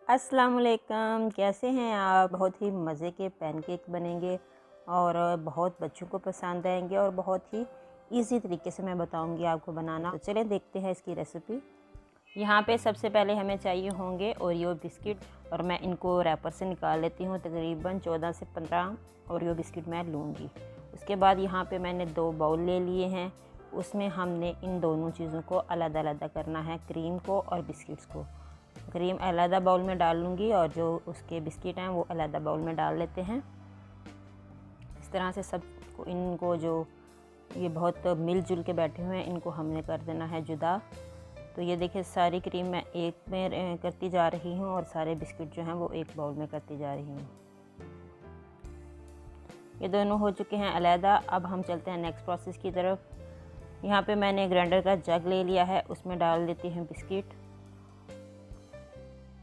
अस्सलाम वालेकुम, कैसे हैं आप। बहुत ही मज़े के पैनकेक बनेंगे और बहुत बच्चों को पसंद आएंगे और बहुत ही इजी तरीके से मैं बताऊंगी आपको बनाना। तो चलें देखते हैं इसकी रेसिपी। यहाँ पे सबसे पहले हमें चाहिए होंगे ओरियो बिस्किट और मैं इनको रैपर से निकाल लेती हूँ। तकरीबन 14 से 15 ओरियो बिस्किट मैं लूँगी। उसके बाद यहाँ पे मैंने 2 बाउल ले लिए हैं। उसमें हमने इन दोनों चीज़ों को अलग-अलग करना है, क्रीम को और बिस्किट्स को। क्रीम अलग बाउल में डाल लूँगी और जो उसके बिस्किट हैं वो अलग बाउल में डाल लेते हैं। इस तरह से सब इनको जो ये बहुत मिलजुल के बैठे हुए हैं इनको हमने कर देना है जुदा। तो ये देखिए सारी क्रीम मैं एक में करती जा रही हूँ और सारे बिस्किट जो हैं वो एक बाउल में करती जा रही हूँ। ये दोनों हो चुके हैं अलहदा। अब हम चलते हैं नेक्स्ट प्रोसेस की तरफ। यहाँ पे मैंने ग्राइंडर का जग ले लिया है, उसमें डाल देती हूँ बिस्किट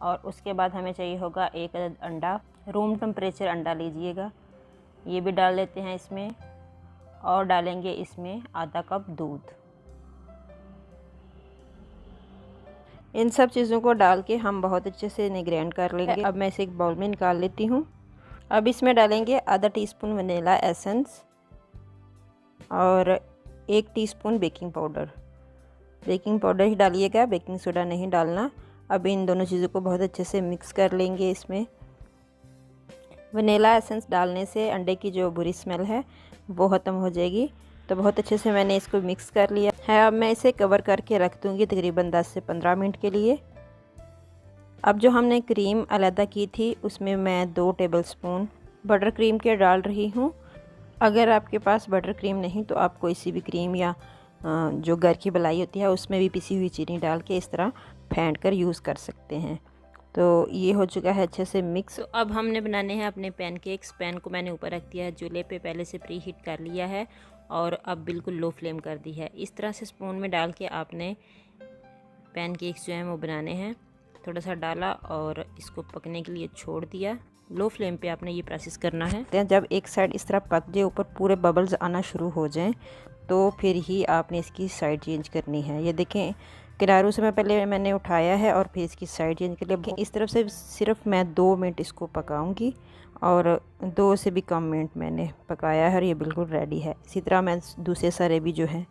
और उसके बाद हमें चाहिए होगा 1 अदद अंडा। रूम टेम्परेचर अंडा लीजिएगा। ये भी डाल देते हैं इसमें और डालेंगे इसमें आधा कप दूध। इन सब चीज़ों को डाल के हम बहुत अच्छे से इन्हें ग्राइंड कर लेंगे। अब मैं इसे एक बाउल में निकाल लेती हूँ। अब इसमें डालेंगे आधा टीस्पून वनीला एसेंस और 1 teaspoon baking powder. Baking powder ही डालिएगा, बेकिंग सोडा नहीं डालना। अब इन दोनों चीज़ों को बहुत अच्छे से मिक्स कर लेंगे। इसमें वनीला एसेंस डालने से अंडे की जो बुरी स्मेल है वो ख़त्म हो जाएगी। तो बहुत अच्छे से मैंने इसको मिक्स कर लिया है। अब मैं इसे कवर करके रख दूँगी तकरीबन 10 से 15 मिनट के लिए। अब जो हमने क्रीम अलहदा की थी उसमें मैं 2 टेबलस्पून बटर क्रीम के डाल रही हूँ। अगर आपके पास बटर क्रीम नहीं तो आप कोई सी भी क्रीम या जो घर की मलाई होती है उसमें भी पिसी हुई चीनी डाल के इस तरह फेंट कर यूज़ कर सकते हैं। तो ये हो चुका है अच्छे से मिक्स। तो अब हमने बनाने हैं अपने पैनकेक्स। पैन को मैंने ऊपर रख दिया है, चूल्हे पे पहले से प्री हीट कर लिया है और अब बिल्कुल लो फ्लेम कर दी है। इस तरह से स्पून में डाल के आपने पैनकेक्स जो हैं वो बनाने हैं। थोड़ा सा डाला और इसको पकने के लिए छोड़ दिया। लो फ्लेम पे आपने ये प्रोसेस करना है। जब एक साइड इस तरह पक जाए, ऊपर पूरे बबल्स आना शुरू हो जाएं, तो फिर ही आपने इसकी साइड चेंज करनी है। ये देखें किनारों से मैं पहले मैंने उठाया है और फिर इसकी साइड चेंज कर लिया। इस तरफ से सिर्फ मैं 2 मिनट इसको पकाऊंगी और 2 से भी कम मिनट मैंने पकाया है और ये बिल्कुल रेडी है। इसी तरह मैं दूसरे सारे भी जो हैं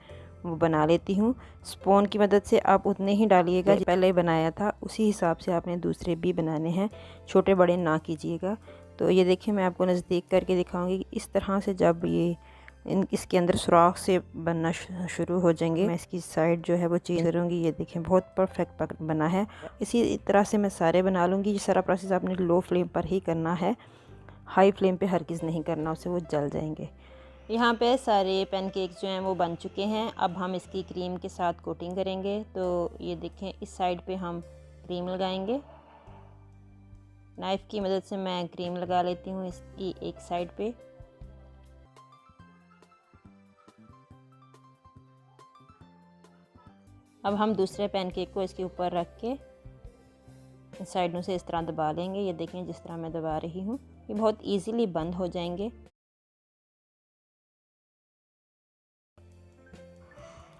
वो बना लेती हूँ। स्पून की मदद से आप उतने ही डालिएगा जो पहले बनाया था, उसी हिसाब से आपने दूसरे भी बनाने हैं, छोटे बड़े ना कीजिएगा। तो ये देखिए मैं आपको नज़दीक करके दिखाऊंगी। इस तरह से जब ये इसके अंदर सुराख से बनना शुरू हो जाएंगे, मैं इसकी साइड जो है वो चेंज करूँगी। ये देखें बहुत परफेक्ट बना है। इसी तरह से मैं सारे बना लूँगी। ये सारा प्रोसेस आपने लो फ्लेम पर ही करना है, हाई फ्लेम पे हरगिज़ नहीं करना, उससे वो जल जाएंगे। यहाँ पे सारे पैनकेक्स जो हैं वो बन चुके हैं। अब हम इसकी क्रीम के साथ कोटिंग करेंगे। तो ये देखें इस साइड पे हम क्रीम लगाएंगे। नाइफ़ की मदद से मैं क्रीम लगा लेती हूँ इसकी एक साइड पे। अब हम दूसरे पैनकेक को इसके ऊपर रख के साइडों से इस तरह दबा लेंगे। ये देखें जिस तरह मैं दबा रही हूँ, ये बहुत इजीली बंद हो जाएंगे।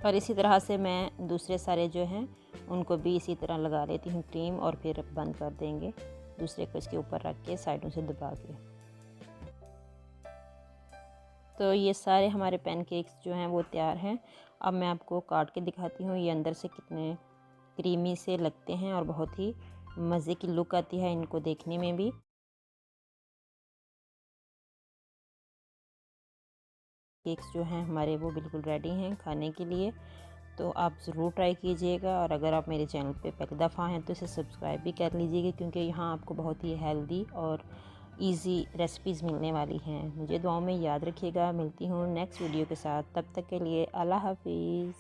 और इसी तरह से मैं दूसरे सारे जो हैं उनको भी इसी तरह लगा लेती हूँ क्रीम और फिर बंद कर देंगे दूसरे को इसके ऊपर रख के साइडों से दबा के। तो ये सारे हमारे पैनकेक्स जो हैं वो तैयार हैं। अब मैं आपको काट के दिखाती हूँ ये अंदर से कितने क्रीमी से लगते हैं और बहुत ही मज़े की लुक आती है इनको देखने में भी। केक्स जो हैं हमारे वो बिल्कुल रेडी हैं खाने के लिए। तो आप ज़रूर ट्राई कीजिएगा और अगर आप मेरे चैनल पे पहली दफ़ा हैं तो इसे सब्सक्राइब भी कर लीजिएगा, क्योंकि यहाँ आपको बहुत ही हेल्दी और इजी रेसिपीज़ मिलने वाली हैं। मुझे दुआओं में याद रखिएगा। मिलती हूँ नेक्स्ट वीडियो के साथ, तब तक के लिए अल्लाह हाफिज़।